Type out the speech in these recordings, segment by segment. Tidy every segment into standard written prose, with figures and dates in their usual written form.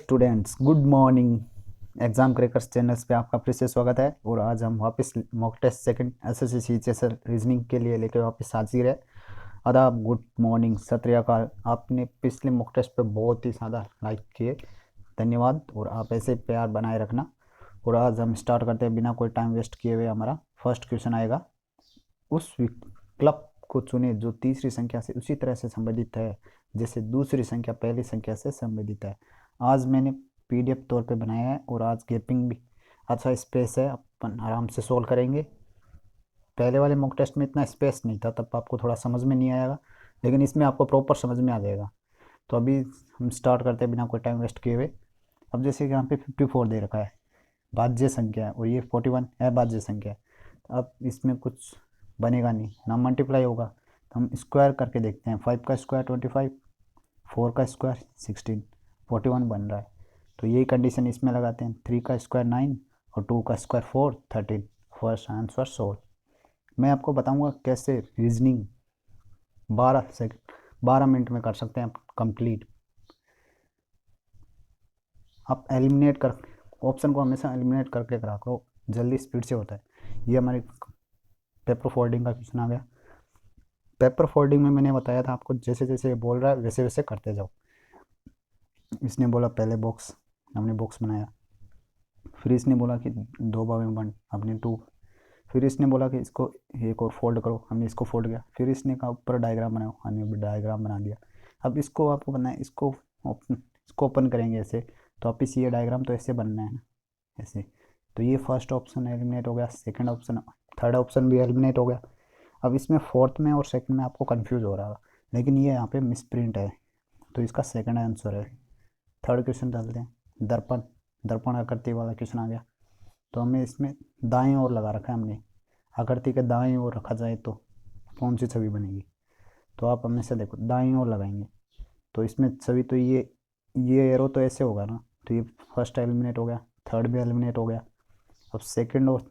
Students, good morning. Exam crackers channels पे आपका फिर से स्वागत है। और आज हम वापस mock test second SSC CHSL reasoning के लिए लेकर वापस हाजिर है। आदाब, गुड मॉर्निंग, सत श्री अकाल। आपने पिछले मॉक टेस्ट पे बहुत ही ज़्यादा लाइक किए, धन्यवाद। और आप ऐसे प्यार बनाए रखना। और आज हम स्टार्ट करते हैं बिना कोई टाइम वेस्ट किए हुए। हमारा फर्स्ट क्वेश्चन आएगा, उस विकल्प को चुने जो तीसरी संख्या से उसी तरह से संबंधित है जैसे दूसरी संख्या पहली संख्या से संबंधित है। आज मैंने पीडीएफ तौर पे बनाया है और आज गैपिंग भी अच्छा स्पेस है, अपन आराम से सोल्व करेंगे। पहले वाले मॉक टेस्ट में इतना स्पेस नहीं था, तब आपको थोड़ा समझ में नहीं आएगा, लेकिन इसमें आपको प्रॉपर समझ में आ जाएगा। तो अभी हम स्टार्ट करते हैं बिना कोई टाइम वेस्ट किए हुए। अब जैसे कि यहाँ पे 54 दे रखा है, भाज्य संख्या है, और ये 41 अभाज्य संख्या है। तो अब इसमें कुछ बनेगा नहीं, ना मल्टीप्लाई होगा। तो हम स्क्वायर करके देखते हैं। 5 का स्क्वायर 25, 4 का स्क्वायर 16, 41 बन रहा है। तो यही कंडीशन इसमें लगाते हैं। 3 का स्क्वायर 9 और 2 का स्क्वायर 4, 13। First answer solve. मैं आपको बताऊंगा कैसे रीजनिंग 12 मिनट में कर सकते हैं कंप्लीट। आप एलिमिनेट कर, ऑप्शन को हमेशा एलिमिनेट करके करा करो, जल्दी स्पीड से होता है। ये हमारी पेपर फोल्डिंग का क्वेश्चन आ गया। पेपर फोल्डिंग में मैंने बताया था आपको, जैसे जैसे बोल रहा है वैसे वैसे करते जाओ। इसने बोला पहले बॉक्स, हमने बॉक्स बनाया। फिर इसने बोला कि 2/1, हमने 2। फिर इसने बोला कि इसको एक और फोल्ड करो, हमने इसको फोल्ड किया। फिर इसने कहा ऊपर डायग्राम बनाओ, हमने भी डायग्राम बना दिया। अब इसको आपको बनना है, इसको ओपन करेंगे ऐसे, तो वापिस ये डायग्राम तो ऐसे बनना है ना, ऐसे। तो ये फर्स्ट ऑप्शन एलिमिनेट हो गया, सेकंड ऑप्शन, थर्ड ऑप्शन भी एलिमिनेट हो गया। अब इसमें फोर्थ में और सेकंड में आपको कंफ्यूज हो रहा है, लेकिन ये यहाँ पे मिसप्रिंट है, तो इसका सेकंड आंसर है। थर्ड क्वेश्चन डालते हैं। दर्पण, दर्पण आकृति वाला क्वेश्चन आ गया। तो हमें इसमें दाएं ओर लगा रखा है हमने। आकृति के दाएं ओर रखा जाए तो कौन सी छवि बनेगी? तो आप हमेशा देखो दाएं ओर लगाएंगे, तो इसमें छवि तो ये एरो तो ऐसे होगा ना। तो ये फर्स्ट एलिमिनेट हो गया, थर्ड भी एलिमिनेट हो गया। अब सेकंड और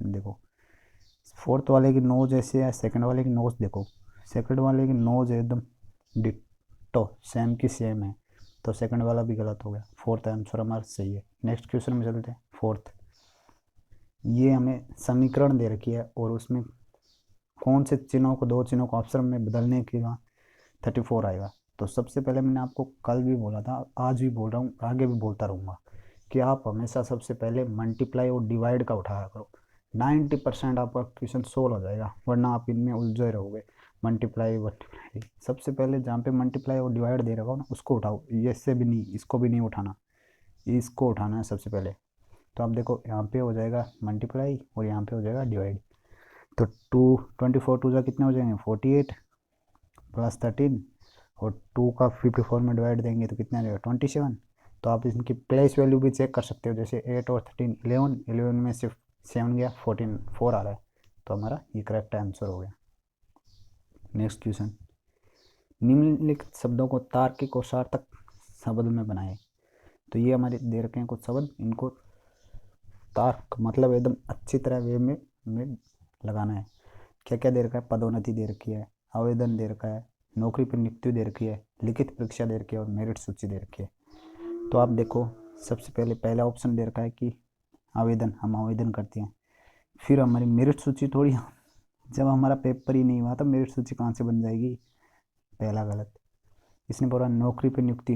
देखो, फोर्थ वाले की नोज ऐसे है, सेकंड वाले की नोज देखो, सेकंड वाले की नोज एकदम डिट्टो सेम की सेम है, तो सेकंड वाला भी गलत हो गया। फोर्थ आंसर हमारा सही है। नेक्स्ट क्वेश्चन में चलते हैं। फोर्थ, ये हमें समीकरण दे रखी है और उसमें कौन से चिन्हों को, दो चिन्हों को ऑप्शन में बदलने के बाद 34 आएगा। तो सबसे पहले मैंने आपको कल भी बोला था, आज भी बोल रहा हूँ, आगे भी बोलता रहूँगा कि आप हमेशा सबसे पहले मल्टीप्लाई और डिवाइड का उठाया करो। 90% आपका क्वेश्चन सोल्व हो जाएगा, वरना आप इनमें उलझे रहोगे। मल्टीप्लाई सबसे पहले जहाँ पे मल्टीप्लाई और डिवाइड दे रखा हो ना, उसको उठाओ। ये इससे भी नहीं, इसको भी नहीं उठाना, इसको उठाना है सबसे पहले। तो आप देखो यहाँ पे हो जाएगा मल्टीप्लाई और यहाँ पे हो जाएगा डिवाइड। तो 24 टू जा कितने हो जाएंगे 48 प्लस 13, और 2 का 54 में डिवाइड देंगे तो कितना आ जाएगा 27। तो आप इनकी प्लेस वैल्यू भी चेक कर सकते हो, जैसे 8 और 13 11, 11 में सिर्फ 7 गया, 14 4 आ रहा है। तो हमारा ये करेक्ट आंसर हो गया। नेक्स्ट क्वेश्चन, निम्नलिखित शब्दों को तार्किक और सार्थक शब्द में बनाए। तो ये हमारे दे रखे हैं कुछ शब्द, इनको तार्क मतलब एकदम अच्छी तरह वे में लगाना है। क्या क्या दे रखा है? पदोन्नति दे रखी है, आवेदन दे रखा है, नौकरी पर नियुक्ति दे रखी है, लिखित परीक्षा दे रखी है, और मेरिट सूची दे रखी है। तो आप देखो, सबसे पहले पहला ऑप्शन दे रखा है कि आवेदन, हम आवेदन करते हैं। फिर हमारी मेरिट सूची थोड़ी, जब हमारा पेपर ही नहीं हुआ तो मेरिट सूची कहाँ से बन जाएगी? पहला गलत। इसने बोला नौकरी पर नियुक्ति,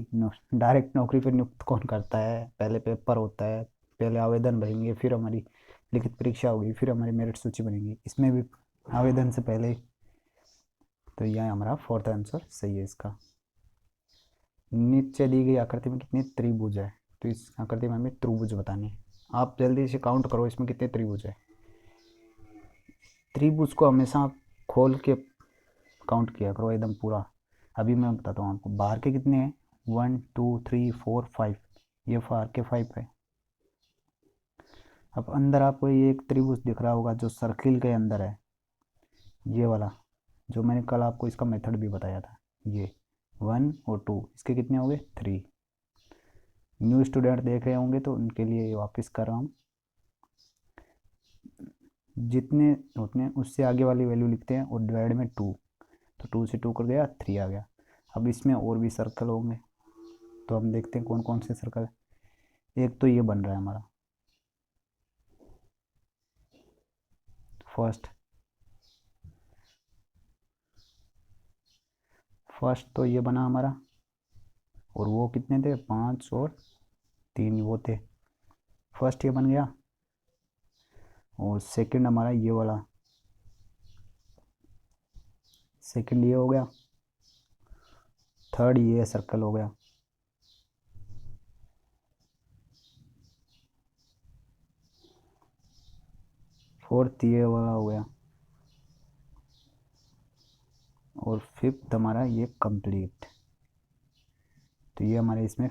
डायरेक्ट नौकरी पर नियुक्त कौन करता है? पहले पेपर होता है, पहले आवेदन भरेंगे, फिर हमारी लिखित परीक्षा होगी, फिर हमारी मेरिट सूची बनेगी। इसमें भी आवेदन से पहले। तो यह हमारा फोर्थ आंसर सही है इसका। नीचे दी गई आकृति में कितने त्रिभुज है? तो इस आकृति में हमें त्रिभुज बताने हैं। आप जल्दी से काउंट करो इसमें कितने त्रिभुज है। त्रिभुज को हमेशा खोल के काउंट किया करो एकदम पूरा। अभी मैं बताता हूँ आपको, बाहर के कितने हैं, 1 2 3 4 5, ये बाहर के 5 है। अब अंदर आपको ये एक त्रिभुज दिख रहा होगा जो सर्किल के अंदर है, ये वाला, जो मैंने कल आपको इसका मेथड भी बताया था। ये 1 और 2, इसके कितने हो गए 3। न्यू स्टूडेंट देख रहे होंगे तो उनके लिए वापस कर रहा हूँ। जितने उतने उससे आगे वाली वैल्यू लिखते हैं, और डिवाइड में 2, तो 2 से 2 कर गया 3 आ गया। अब इसमें और भी सर्कल होंगे, तो हम देखते हैं कौन कौन से सर्कल है। एक तो ये बन रहा है हमारा फर्स्ट तो ये बना हमारा, और वो कितने थे, 5 और 3 वो थे। फर्स्ट ये बन गया, और सेकंड हमारा ये वाला, सेकंड ये हो गया, थर्ड ये सर्कल हो गया, फोर्थ ये वाला हो गया, और फिफ्थ हमारा ये कंप्लीट। तो ये हमारे इसमें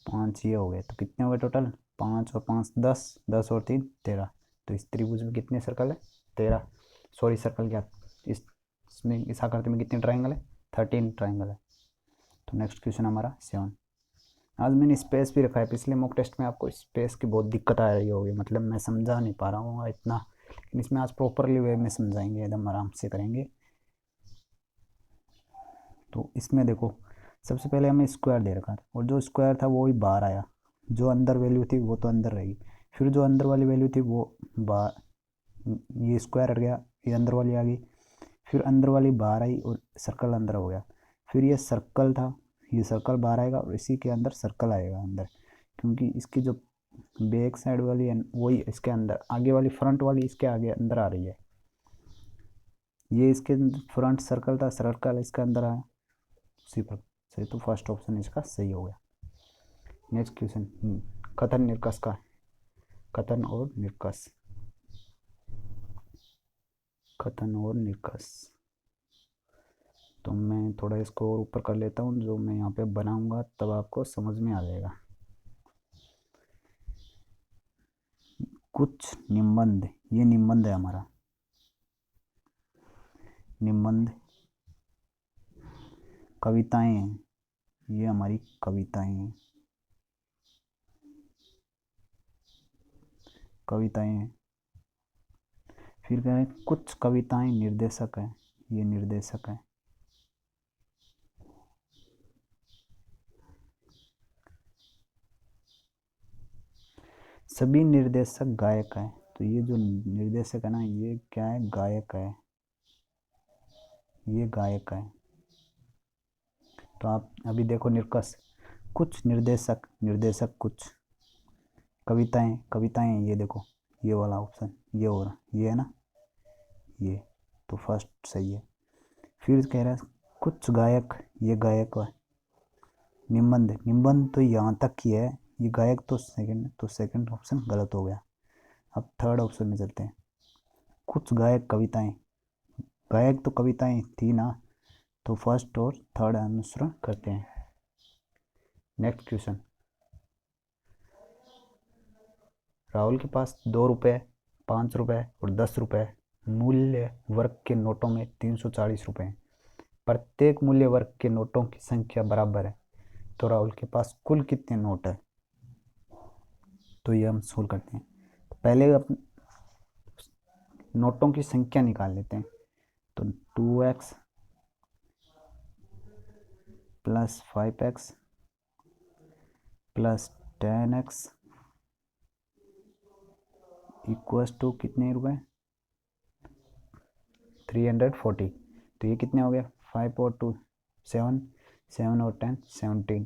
5 ये हो गए। तो कितने हो गए टोटल, 5 और 5 10, 10 और 3 13। तो इस त्रिभुज में कितने सर्कल है, 13। सॉरी सर्कल क्या, इसमें इस आकृति में कितने ट्राइंगल है, 13 ट्राइंगल है। तो नेक्स्ट क्वेश्चन हमारा 7। आज मैंने स्पेस भी रखा है, पिछले मॉक टेस्ट में आपको स्पेस की बहुत दिक्कत आ रही होगी, मतलब मैं समझा नहीं पा रहा हूँ इतना, लेकिन इसमें आज प्रॉपरली वे में समझाएंगे, एकदम आराम से करेंगे। तो इसमें देखो, सबसे पहले हमें स्क्वायर दे रखा था, और जो स्क्वायर था वो ही बाहर आया, जो अंदर वैल्यू थी वो तो अंदर रहेगी, फिर जो अंदर वाली वैल्यू थी वो बाहर, ये स्क्वायर हट गया, ये अंदर वाली आ गई, फिर अंदर वाली बाहर आई और सर्कल अंदर हो गया। फिर ये सर्कल था, ये सर्कल बाहर आएगा और इसी के अंदर सर्कल आएगा अंदर, क्योंकि इसकी जो बैक साइड वाली है वही इसके अंदर, आगे वाली फ्रंट वाली इसके आगे अंदर आ रही है। ये इसके फ्रंट सर्कल था, सर्कल इसके अंदर आया उसी पर सही। तो फर्स्ट ऑप्शन इसका सही हो गया। नेक्स्ट क्वेश्चन, कथन निर्कस का, कथन और निर्कस, कथन और निर्कस। तो मैं थोड़ा इसको और ऊपर कर लेता हूँ, जो मैं यहाँ पे बनाऊंगा तब आपको समझ में आ जाएगा। कुछ निबंध, ये निबंध है हमारा, निबंध कविताएं हैं, ये हमारी कविताएं हैं, कविताएं हैं। फिर क्या है, कुछ कविताएं निर्देशक है, ये निर्देशक है। सभी निर्देशक गायक है, तो ये जो निर्देशक है ना, ये क्या है, गायक है, ये गायक है। तो आप अभी देखो निर्कस, कुछ निर्देशक, निर्देशक कुछ, कविताएं, कविताएं, ये देखो ये वाला ऑप्शन ये हो रहा, ये है ना, ये तो फर्स्ट सही है। फिर कह रहा है कुछ गायक, ये गायक है। निबंध, निबंध तो यहाँ तक ही है, ये गायक तो सेकंड, तो सेकंड ऑप्शन गलत हो गया। अब थर्ड ऑप्शन में चलते हैं, कुछ गायक कविताएं, गायक तो कविताएं थी ना, तो फर्स्ट और थर्ड अनुसरण करते हैं। नेक्स्ट क्वेश्चन, राहुल के पास 2 रुपये, 5 रुपये और 10 रुपये मूल्य वर्ग के नोटों में 340 रुपये हैं। प्रत्येक मूल्य वर्ग के नोटों की संख्या बराबर है, तो राहुल के पास कुल कितने नोट है। तो ये हम सोल्व करते हैं। पहले अपन नोटों की संख्या निकाल लेते हैं। तो 2x plus 5x plus 10x equals to कितने रुपए, 340। तो ये कितने हो गए, 5 और 2 7, 7 और 10 17,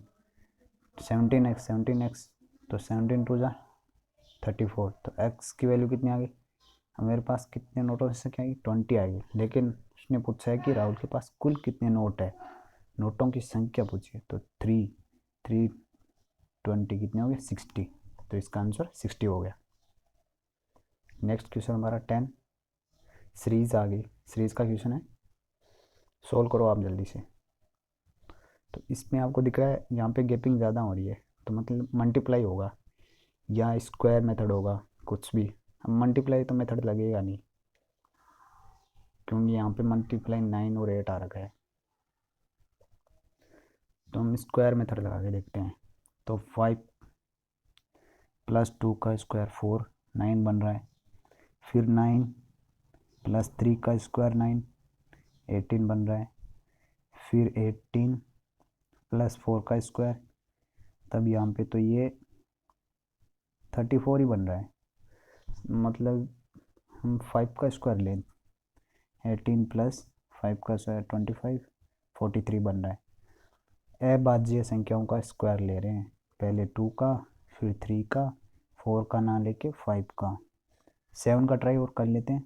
17x 17x, तो 17 टू जा 34। तो x की वैल्यू कितनी आ गई, मेरे पास कितने नोटों से क्या आएगी, 20 आएगी। लेकिन उसने पूछा है कि राहुल के पास कुल कितने नोट है, नोटों की संख्या पूछिए। तो 3 कितने हो गए, 60। तो इसका आंसर 60 हो गया। नेक्स्ट क्वेश्चन हमारा 10, सीरीज आ गई, सीरीज का क्वेश्चन है, सोल्व करो आप जल्दी से। तो इसमें आपको दिख रहा है यहाँ पे गैपिंग ज़्यादा हो रही है, तो मतलब मल्टीप्लाई होगा या स्क्वायर मेथड होगा, कुछ भी। अब मल्टीप्लाई तो मेथड लगेगा नहीं, क्योंकि यहाँ पे मल्टीप्लाई 9 और 8 आ रखा है, तो हम स्क्वायर मेथड लगा के देखते हैं। तो 5 प्लस 2 का स्क्वायर 4, 9 बन रहा है। फिर 9 प्लस 3 का स्क्वायर 9, 18 बन रहा है। फिर 18 प्लस 4 का स्क्वायर, तब यहाँ पे तो ये 34 ही बन रहा है। मतलब हम 5 का स्क्वायर लें, 18 प्लस 5 का स्क्वायर 25, 43 बन रहा है। अभाज्य संख्याओं का स्क्वायर ले रहे हैं, पहले 2 का, फिर 3 का, 4 का ना लेके 5 का। 7 का ट्राई और कर लेते हैं।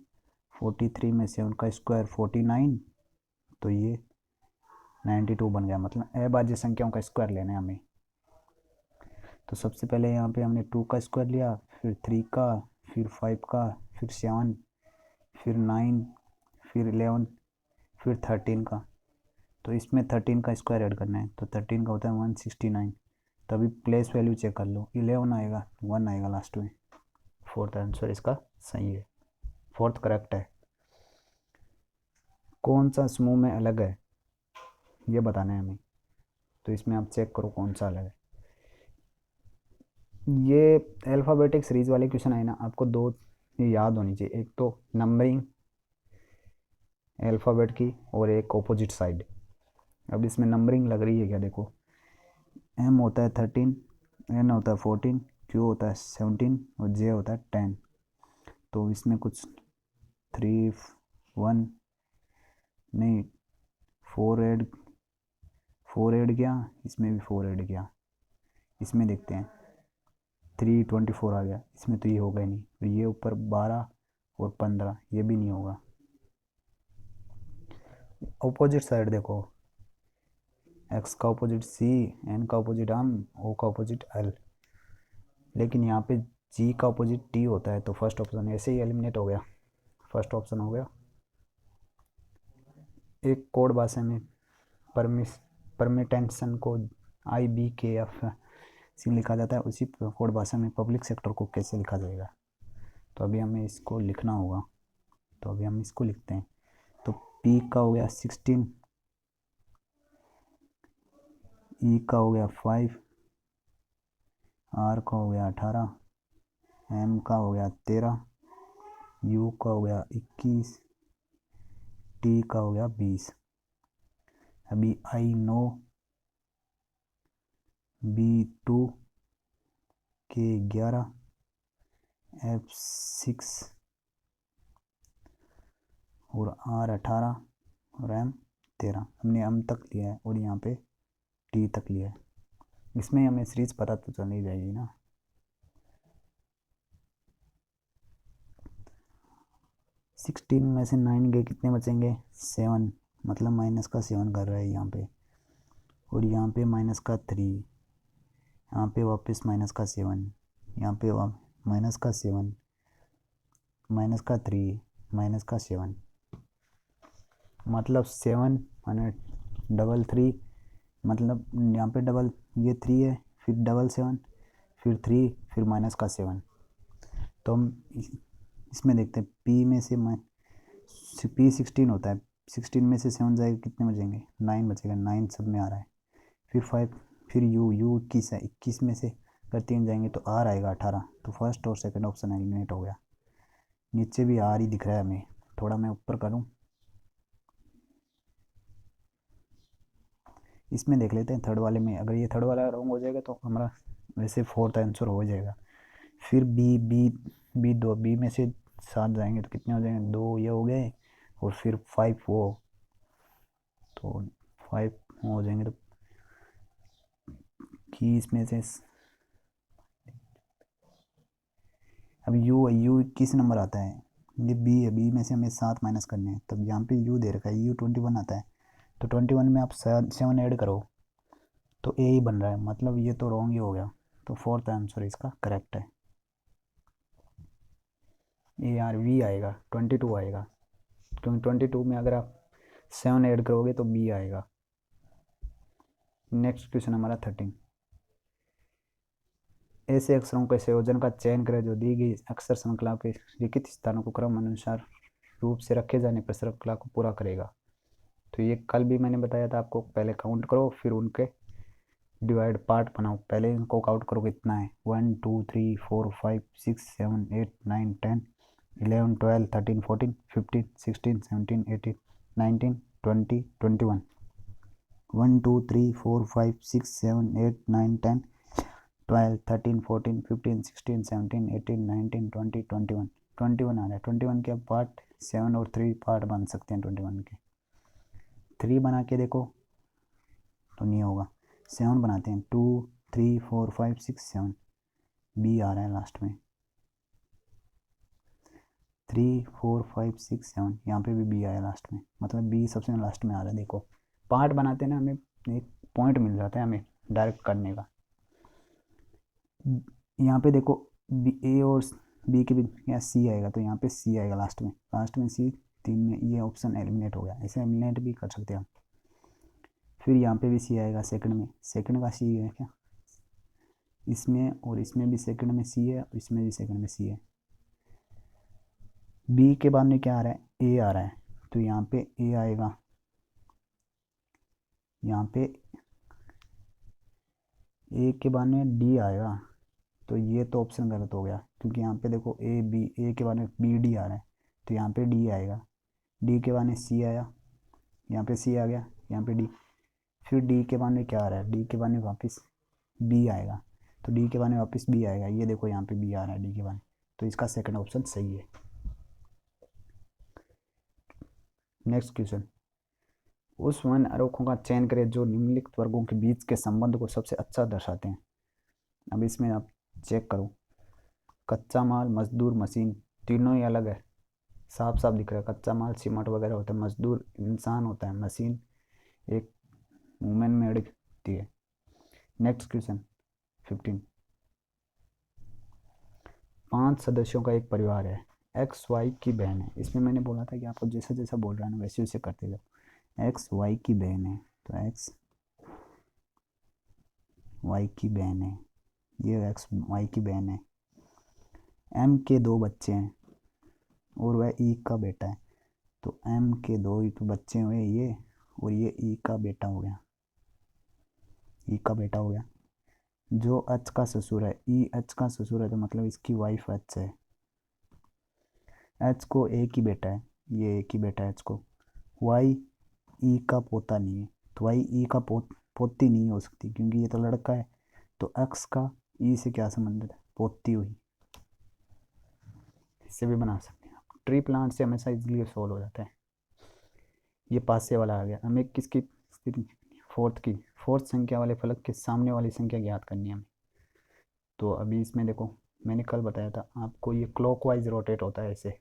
43 में 7 का स्क्वायर 49, तो ये 92 बन गया। मतलब अभाज्य संख्याओं का स्क्वायर लेना है हमें। तो सबसे पहले यहाँ पे हमने 2 का स्क्वायर लिया, फिर 3 का, फिर 5 का, फिर 7, फिर 9, फिर 11, फिर 13 का। तो इसमें 13 का स्क्वायर ऐड करना है, तो 13 का होता है 169। तभी प्लेस वैल्यू चेक कर लो, 11 आएगा, 1 आएगा लास्ट में। फोर्थ आंसर इसका सही है, फोर्थ करेक्ट है। कौन सा समूह में अलग है ये बताना है हमें, तो इसमें आप चेक करो कौन सा अलग है। ये अल्फ़ाबेटिक सीरीज वाले क्वेश्चन है ना, आपको दो याद होनी चाहिए, एक तो नंबरिंग अल्फ़ाबेट की और एक ऑपोजिट साइड। अब इसमें नंबरिंग लग रही है क्या, देखो एम होता है 13, एन होता है 14, क्यू होता है 17 और जे होता है 10। तो इसमें कुछ 3 1 नहीं 4 ऐड किया, इसमें भी 4 ऐड किया। इसमें देखते हैं 324 आ गया, इसमें तो ये होगा ही नहीं। और ये ऊपर 12 और 15, ये भी नहीं होगा। ऑपोजिट साइड देखो, एक्स का ऑपोजिट सी, एन का ऑपोजिट एम, ओ का ऑपोजिट एल। लेकिन यहाँ पे जी का ऑपोजिट टी होता है, तो फर्स्ट ऑप्शन ऐसे ही एलिमिनेट हो गया, फर्स्ट ऑप्शन हो गया। एक कोड भाषा में परमिटेंशन को IBKF सी लिखा जाता है, उसी कोड भाषा में पब्लिक सेक्टर को कैसे लिखा जाएगा। तो अभी हमें इसको लिखना होगा, तो अभी हम इसको लिखते हैं। तो P का हो गया 16, E का हो गया 5, R का हो गया 18, M का हो गया 13, U का हो गया 21, T का हो गया 20। अभी I नो B2 के 11, F6 और R 18 और M 13। हमने M तक लिया है और यहाँ पे T तक लिया है। इसमें हमें सीरीज पता तो चल ही जाएगी ना। 16 में से 9 गए, कितने बचेंगे 7, मतलब माइनस का 7 कर रहा है यहाँ पे। और यहाँ पे माइनस का 3, यहाँ पे वापस माइनस का 7, यहाँ पे माइनस का 7, माइनस का 3, माइनस का 7, मतलब 7 माइनस डबल 3, मतलब यहाँ पे डबल ये 3 है, फिर डबल 7, फिर 3, फिर माइनस का 7। तो हम इसमें देखते हैं P में से P 16 होता है, 16 में से 7 जाएगा, कितने बचेंगे 9 बचेगा, 9 सब में आ रहा है। फिर 5, फिर U 21 है, 21 में से अगर 3 जाएंगे तो R आएगा 18। तो फर्स्ट और सेकंड ऑप्शन एलिमिनेट हो गया। नीचे भी R ही दिख रहा है हमें, थोड़ा मैं ऊपर करूँ, इसमें देख लेते हैं थर्ड वाले में। अगर ये थर्ड वाला रॉन्ग हो जाएगा तो हमारा वैसे फोर्थ आंसर हो जाएगा। फिर बी 2, बी में से 7 जाएंगे तो कितने हो जाएंगे, 2 ये हो गए और फिर 5 वो, तो 5 हो जाएंगे। तो कि इसमें से अब यू किस नंबर आता है, ये बी है, बी में से हमें 7 माइनस करने हैं, तब यहाँ पे यू दे रखा है, यू 21 आता है। तो 21 में आप 7 ऐड करो तो ए ही बन रहा है, मतलब ये तो रॉन्ग ही हो गया। तो फोर्थ आंसर इसका करेक्ट है, ARV आएगा, 22 आएगा, क्योंकि 22 में अगर आप 7 ऐड करोगे तो बी आएगा। नेक्स्ट क्वेश्चन हमारा 13। ऐसे अक्षरों के संयोजन का चयन करें जो दी गई अक्षर श्रृंखला के लिखित स्थानों को क्रम अनुसार रूप से रखे जाने पर श्रृंखला को पूरा करेगा। तो ये कल भी मैंने बताया था आपको, पहले काउंट करो फिर उनके डिवाइड पार्ट बनाओ। पहले इनको काउंट करो कितना है, 1 2 3 4 5 6 7 8 9 10 11 12 13 14 15 16 17 18 19 20 21। 1 2 3 4 5 6 7 8 9 10 12 13 14 15 16 17 18 19 20 21 21 आ रहा है। 21 के अब पार्ट 7 और 3 पार्ट बन सकते हैं। 21 के 3 बना के देखो तो नहीं होगा। 7 बनाते हैं, 2 3 4 5 6 7, बी आ रहा है लास्ट में। 3 4 5 6 7, यहाँ पे भी बी आया लास्ट में, मतलब बी सबसे लास्ट में आ रहा है। देखो पार्ट बनाते हैं ना, हमें एक पॉइंट मिल जाता है हमें डायरेक्ट करने का। यहाँ पे देखो ए और बी के बीच यहाँ सी आएगा, तो यहाँ पे सी आएगा लास्ट में। लास्ट में सी, 3 में ये ऑप्शन एलिमिनेट हो गया। ऐसे एलिमिनेट भी कर सकते हैं हम। फिर यहाँ पे भी सी आएगा सेकंड में, सेकंड का सी है क्या, इसमें और इसमें भी सेकंड में सी है, और इसमें भी सेकंड में सी है। बी के बाद में क्या आ रहा है, ए आ रहा है, तो यहाँ पे ए आएगा। यहाँ पे ए के बाद में डी आएगा, तो ये तो ऑप्शन गलत हो गया, क्योंकि यहाँ पे देखो ए बी, ए के बाद में बी डी आ रहा है, तो यहाँ पे डी आएगा। डी के बाद में सी आया, यहाँ पे सी आ गया, यहाँ पे डी। फिर डी के बाद में क्या आ रहा है, डी के बाद में वापस बी आएगा, तो डी के बाद में वापस बी आएगा। ये देखो यहाँ पे बी आ रहा है डी के बाद में, तो इसका सेकंड ऑप्शन सही है। नेक्स्ट क्वेश्चन, उस वन आरेखों का चयन करें जो निम्नलिखित वर्गों के बीच के संबंध को सबसे अच्छा दर्शाते हैं। अब इसमें आप चेक करो, कच्चा माल, मजदूर, मशीन, तीनों ही अलग है। साफ साफ दिख रहा है, कच्चा माल सीमेंट वगैरह होता है, मजदूर इंसान होता है, मशीन एक वुमेन मेड होती है। नेक्स्ट क्वेश्चन 15, 5 सदस्यों का एक परिवार है, एक्स वाई की बहन है। इसमें मैंने बोला था कि आपको जैसा जैसा बोल रहा है ना वैसे वैसे करते जाओ। एक्स वाई की बहन है, तो एक्स वाई की बहन है, ये एक्स वाई की बहन है। एम के 2 बच्चे हैं और वह ई का बेटा है, तो एम के 2 ही तो बच्चे हुए ये, और ये ई का बेटा हो गया, ई का बेटा हो गया। जो एच का ससुर है, ई एच का ससुर है, तो मतलब इसकी वाइफ एच है। एच को एक ही बेटा है, ये एक ही बेटा है एच को। वाई ई का पोता नहीं है, तो वाई ई का पोती नहीं हो सकती, क्योंकि ये तो लड़का है। तो एक्स का ई से क्या संबंधित है, पोती हुई। इससे भी बना सकते हैं आप। ट्री प्लांट से हमेशा इजीली सॉल्व हो जाता है। ये पास से वाला आ गया। हमें किसकी स्थिति, फोर्थ संख्या वाले फलक के सामने वाली संख्या ज्ञात करनी है हमें। तो अभी इसमें देखो, मैंने कल बताया था आपको, ये क्लॉकवाइज रोटेट होता है ऐसे।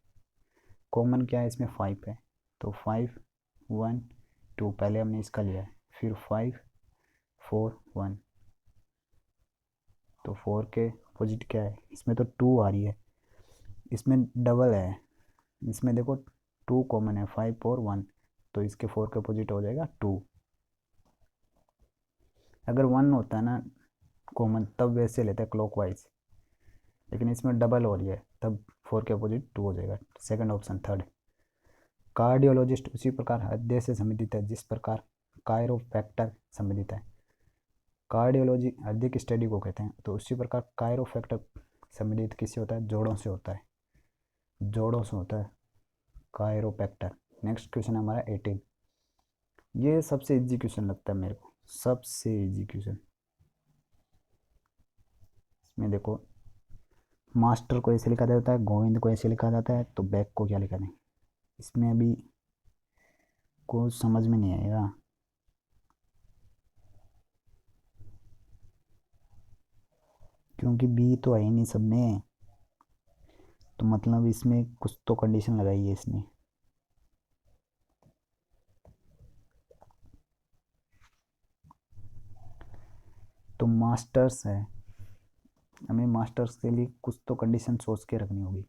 कॉमन क्या है इसमें, 5 है, तो 5 1 2, पहले हमने इसका लिया है, फिर 5 4 1, तो 4 के अपोजिट क्या है, इसमें तो 2 आ रही है, इसमें डबल है, इसमें देखो 2 कॉमन है, 5 और 1, तो इसके 4 के अपोजिट हो जाएगा 2। अगर 1 होता है ना कॉमन, तब वैसे लेते हैं क्लॉकवाइज, लेकिन इसमें डबल हो रही है, तब 4 के अपोजिट 2 हो जाएगा। Second option, third. कार्डियोलॉजिस्ट उसी प्रकार हृदय से संबंधित है जिस प्रकार कायरोफैक्टर संबंधित है। कार्डियोलॉजी हृदय की स्टडी को कहते हैं, तो उसी प्रकार कायरोफैक्टर संबंधित किससे होता है, जोड़ों से होता है, जोड़ों से होता है कायरोफैक्टर। नेक्स्ट क्वेश्चन हमारा 18, ये सबसे इजी क्वेश्चन लगता है मेरे को, सबसे इजी क्वेश्चन। इसमें देखो, मास्टर को ऐसे लिखा जाता है, गोविंद को ऐसे लिखा जाता है, तो बैक को क्या लिखा जाए, इसमें अभी को समझ में नहीं आएगा, क्योंकि बी तो है ही नहीं सब में, तो मतलब इसमें कुछ तो कंडीशन लगाई है इसने। तो मास्टर्स है, हमें मास्टर्स के लिए कुछ तो कंडीशन सोच के रखनी होगी,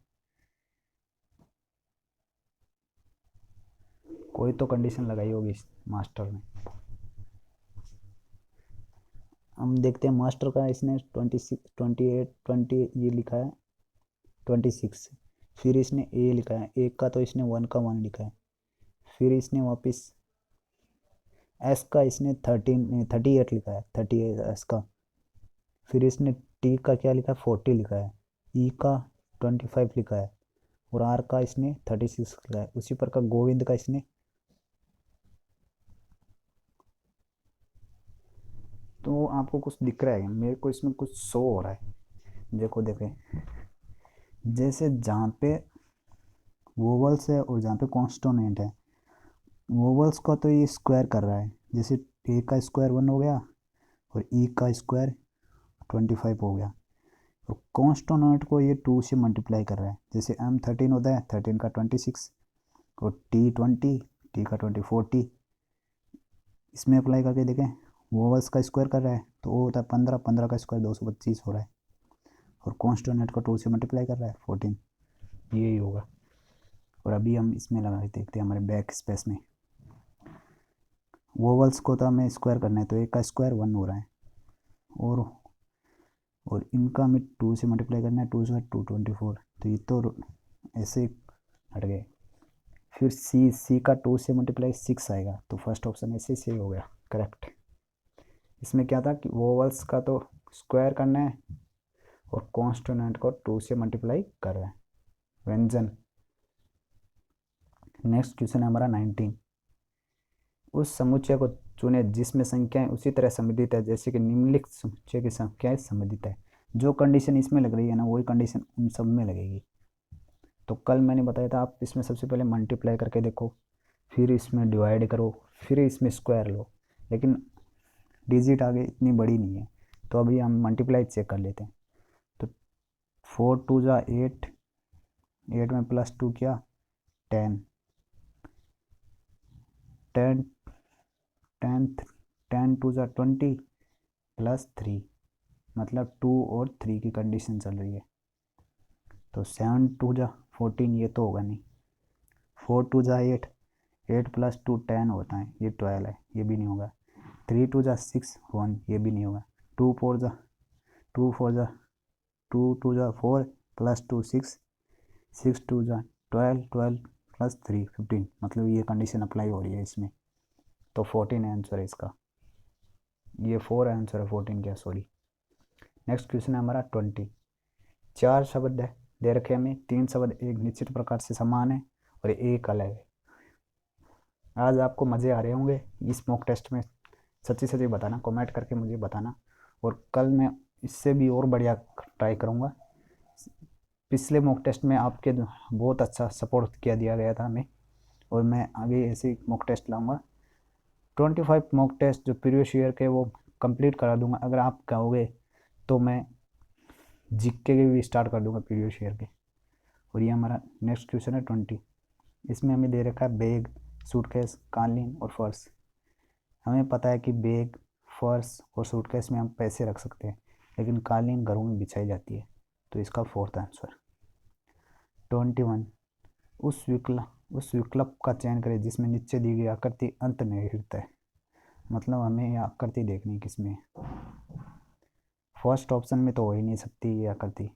कोई तो कंडीशन लगाई होगी इस मास्टर में। हम देखते हैं मास्टर का, इसने 26 28 20 ये लिखा है, 26, फिर इसने ए लिखा है, एक का तो इसने 1 का 1 लिखा है, फिर इसने वापस एस का इसने 38 लिखा है, 38 एस का, फिर इसने टी का क्या लिखा है, 40 लिखा है, ई का 25 लिखा है, और आर का इसने 36 लिखा है। उसी प्रकार गोविंद का इसने आपको कुछ दिख रहा है, मेरे को इसमें कुछ शो हो रहा है। देखो देखें, जैसे जहाँ पे वोवल्स है और जहाँ पे कॉन्स्टोनेंट है, वोवल्स का तो ये स्क्वायर कर रहा है, जैसे ए का स्क्वायर 1 हो गया और ई का स्क्वायर 25 हो गया। और कॉन्स्टोनेंट को ये 2 से मल्टीप्लाई कर रहा है, जैसे M13 होता है 13 का 26 और T20 टी का 20 40। इसमें अप्लाई करके देखें, वोवल्स का स्क्वायर कर रहा है तो वो होता है 15, 15 का स्क्वायर 225 हो रहा है, और कॉन्स्टोनेंट को 2 से मल्टीप्लाई कर रहा है 14, यही होगा। और अभी हम इसमें लगा के देखते हैं हमारे बैक स्पेस में, वोवल्स को तो हमें स्क्वायर करना है तो एक का स्क्वायर 1 हो रहा है, और इनका हमें 2 से मल्टीप्लाई करना है, 2 से 224, तो ये तो ऐसे हट गए। फिर सी का 2 से मल्टीप्लाई 6 आएगा, तो फर्स्ट ऑप्शन ऐसे सही हो गया करेक्ट। इसमें क्या था कि वोवल्स का तो स्क्वायर करना है और कॉन्स्टोनेंट को 2 से मल्टीप्लाई कर रहा है, व्यंजन। नेक्स्ट क्वेश्चन है हमारा 19। उस समुच्चय को चुने जिसमें संख्याएं उसी तरह संबंधित है जैसे कि निम्नलिखित समुच्चय की संख्याएं संबंधित है। जो कंडीशन इसमें लग रही है ना, वही कंडीशन उन सब में लगेगी। तो कल मैंने बताया था, आप इसमें सबसे पहले मल्टीप्लाई करके देखो, फिर इसमें डिवाइड करो, फिर इसमें स्क्वायर लो, लेकिन डिजिट आगे इतनी बड़ी नहीं है, तो अभी हम मल्टीप्लाई चेक कर लेते हैं। तो 4 2 जा 8, 8 में +2 किया 10, 10 10 10 2 जा 20 +3, मतलब 2 और 3 की कंडीशन चल रही है। तो 7 2 जा 14, ये तो होगा नहीं। 4 2 जा 8, 8 + 2 10 होता है, ये 12 है, ये भी नहीं होगा। 3 2 जा 6 1, ये भी नहीं होगा। 2 4 जा 2 4 जा 2 2 जा 4 +2 6, 6 2 जा 12, 12 +3 15, मतलब ये कंडीशन अप्लाई हो रही है इसमें। तो 14 आंसर है इसका, ये 4 आंसर है, 14 क्या, सॉरी। नेक्स्ट क्वेश्चन है हमारा 20। 4 शब्द है दे रखे हमें, 3 शब्द एक निश्चित प्रकार से समान है और एक अलग है। आज आपको मज़े आ रहे होंगे इस मॉक टेस्ट में, सच्ची सच्ची बताना, कमेंट करके मुझे बताना। और कल मैं इससे भी और बढ़िया ट्राई करूँगा। पिछले मॉक टेस्ट में आपके बहुत अच्छा सपोर्ट किया दिया गया था हमें, और मैं आगे ऐसे मॉक टेस्ट लाऊंगा। 25 मॉक टेस्ट जो प्रीवियस ईयर के वो कंप्लीट करा दूंगा, अगर आप कहोगे तो मैं जीके के भी स्टार्ट कर दूंगा प्रीवियस ईयर के। और ये हमारा नेक्स्ट क्वेश्चन है 20। इसमें हमें दे रखा है बैग, सूटकेस, कालीन और फर्श। हमें पता है कि बैग, फर्श और सूटकेस में हम पैसे रख सकते हैं, लेकिन कालीन घरों में बिछाई जाती है, तो इसका फोर्थ आंसर। 21। उस विकल्प का चयन करें जिसमें नीचे दी गई आकृति अंत निहित है। मतलब हमें यह आकृति देखनी किसमें है। फर्स्ट ऑप्शन में तो हो ही नहीं सकती ये आकृति,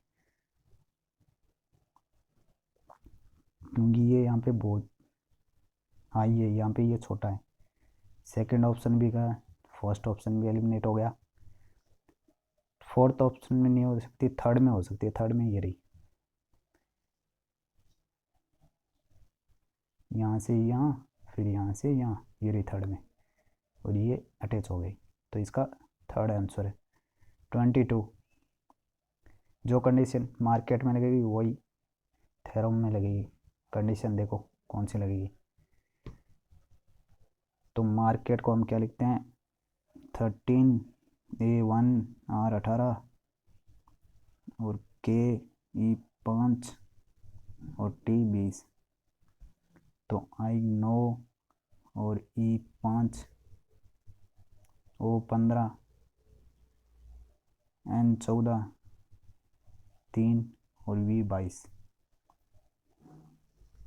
क्योंकि ये यहाँ पे बहुत, हाँ ये यहाँ पे ये छोटा है। सेकंड ऑप्शन भी का, फर्स्ट ऑप्शन भी एलिमिनेट हो गया। फोर्थ ऑप्शन में नहीं हो सकती, थर्ड में हो सकती है, थर्ड में ये रही, यहाँ से यहाँ, फिर यहाँ से यहाँ, ये रही थर्ड में, और ये अटैच हो गई, तो इसका थर्ड आंसर है। 22। जो कंडीशन मार्केट में लगेगी वही थ्योरम में लगेगी। कंडीशन देखो कौन सी लगेगी। तो मार्केट को हम क्या लिखते हैं, 13A1R18 और KE5 और T20। तो I9 और E5, O15, N14, 3 और V22।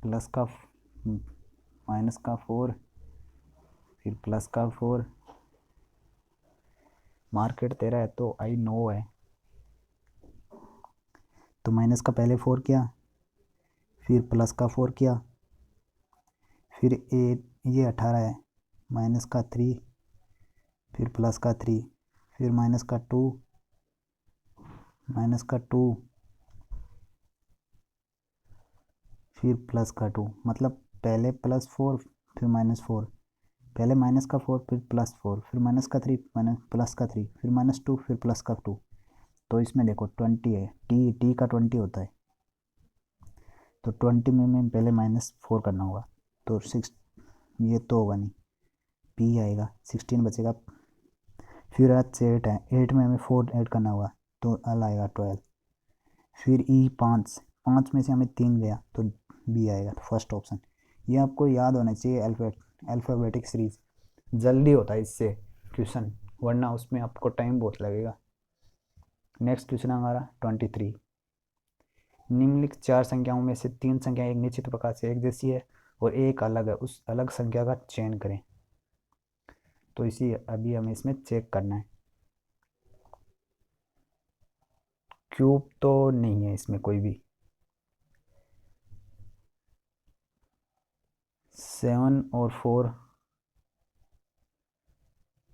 प्लस का माइनस का 4, फिर प्लस का 4, मार्केट 13 है तो I9 है, तो माइनस का पहले 4 किया, फिर प्लस का 4 किया, फिर ये 18 है, माइनस का 3, फिर प्लस का 3, फिर माइनस का 2, माइनस का 2, फिर प्लस का 2, मतलब पहले +4 फिर -4, पहले -4 फिर +4 फिर -3 +3 फिर -2 फिर +2। तो इसमें देखो 20 है, टी का 20 होता है, तो 20 में पहले -4 करना होगा, तो 6 ये तो होगा नहीं, पी आएगा, 16 बचेगा, फिर H 8 है, 8 में हमें 4 ऐड करना होगा, तो L आएगा 12, फिर E 5 में से हमें 3 गया तो बी आएगा, तो फर्स्ट ऑप्शन। ये आपको याद होना चाहिए, अल्फ़ाबेटिक सीरीज जल्दी होता है इससे क्वेश्चन, वरना उसमें आपको टाइम बहुत लगेगा। नेक्स्ट क्वेश्चन हमारा 23, निम्नलिखित 4 संख्याओं में से 3 संख्याएं एक निश्चित प्रकार से एक जैसी है और एक अलग है, उस अलग संख्या का चयन करें। तो इसी अभी हमें इसमें चेक करना है। क्यूब तो नहीं है इसमें कोई भी, 7 और 4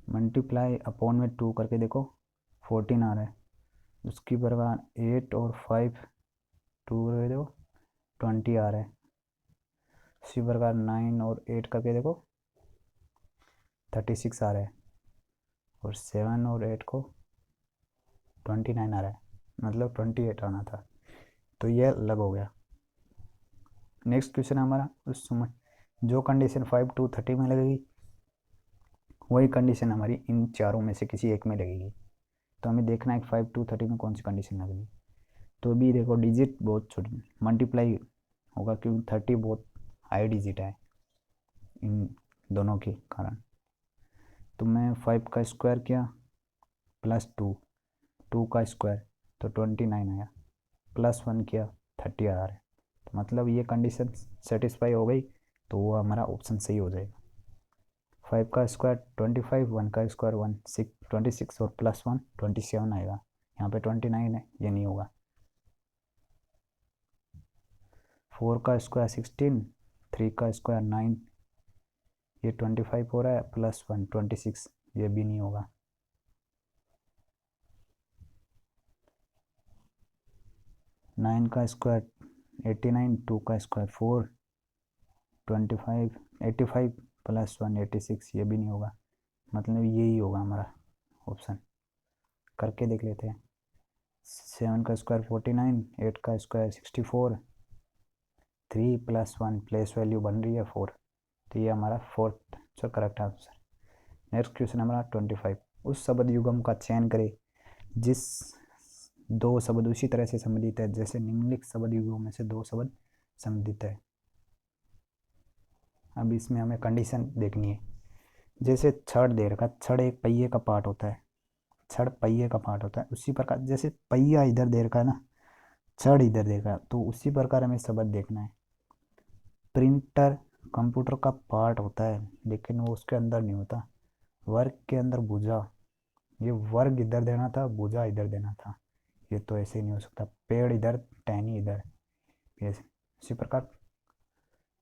मल्टीप्लाई अपॉन में 2 करके देखो 14 आ रहा है। उसकी प्रकार 8 और 5 2 करके देखो 20 आ रहा है। उसी प्रकार 9 और 8 करके देखो 36 आ रहा है, और 7 और 8 को 29 आ रहा है, मतलब 28 आना था, तो यह अलग हो गया। नेक्स्ट क्वेश्चन हमारा उस समय जो कंडीशन 5 to 30 में लगेगी वही कंडीशन हमारी इन चारों में से किसी एक में लगेगी। तो हमें देखना है कि 5 to 30 में कौन सी कंडीशन लगेगी। तो अभी देखो डिजिट बहुत छोटी मल्टीप्लाई होगा, क्योंकि 30 बहुत हाई डिजिट है इन दोनों के कारण। तो मैं 5 का स्क्वायर किया +2, 2 का स्क्वायर तो 29 आया, +1 किया 30 आ रहा है, तो मतलब ये कंडीशन सेटिस्फाई हो गई, तो वो हमारा ऑप्शन सही हो जाएगा। 5 का स्क्वायर 25, 1 का स्क्वायर 1 26 और +1 27 आएगा, यहाँ पे 29 है, ये नहीं होगा। 4 का स्क्वायर 16, 3 का स्क्वायर 9, ये 25 हो रहा है, +1 26, ये भी नहीं होगा। 9 का स्क्वायर 89, 2 का स्क्वायर 4, 25 85 +1 86, ये भी नहीं होगा, मतलब यही होगा हमारा ऑप्शन। करके देख लेते हैं। 7 का स्क्वायर 49, 8 का स्क्वायर 64, 3 +1 प्लेस वैल्यू बन रही है 4, तो ये हमारा फोर्थ जो करेक्ट आंसर। नेक्स्ट क्वेश्चन हमारा 25, उस शब्द युगम का चयन करें जिस दो शब्द उसी तरह से संबंधित है जैसे निम्नलिखित शब्द युगों में से 2 शब्द संबंधित है। अब इसमें हमें कंडीशन देखनी है। जैसे छड़ दे रखा, छड़ एक पहिए का पार्ट होता है, छड़ पहिए का पार्ट होता है, उसी प्रकार जैसे पहिया इधर दे रखा है ना, छड़ इधर दे रखा है, तो उसी प्रकार हमें शब्द देखना है। प्रिंटर कंप्यूटर का पार्ट होता है, लेकिन वो उसके अंदर नहीं होता, वर्ग के अंदर भुजा, ये वर्ग इधर देना था, भुजा इधर देना था, ये तो ऐसे ही नहीं हो सकता। पेड़ इधर, टहनी इधर, इसी प्रकार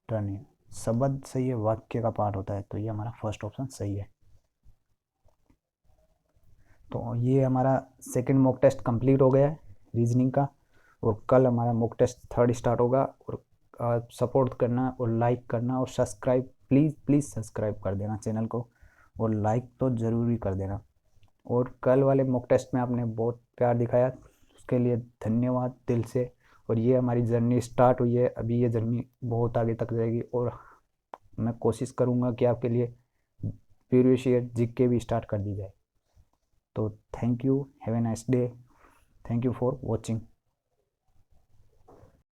टर्न, शब्द सही है, वाक्य का पार्ट होता है, तो ये हमारा फर्स्ट ऑप्शन सही है। तो ये हमारा सेकंड मॉक टेस्ट कंप्लीट हो गया है रीजनिंग का, और कल हमारा मॉक टेस्ट थर्ड स्टार्ट होगा। और सपोर्ट करना और लाइक करना और सब्सक्राइब, प्लीज़ सब्सक्राइब कर देना चैनल को, और लाइक तो ज़रूरी कर देना। और कल वाले मॉक टेस्ट में आपने बहुत प्यार दिखाया, उसके लिए धन्यवाद दिल से। और ये हमारी जर्नी स्टार्ट हुई है, अभी ये जर्नी बहुत आगे तक जाएगी, और मैं कोशिश करूँगा कि आपके लिए प्रीवियस ईयर जीके भी स्टार्ट कर दी जाए। तो thank you, have a nice day, thank you for watching.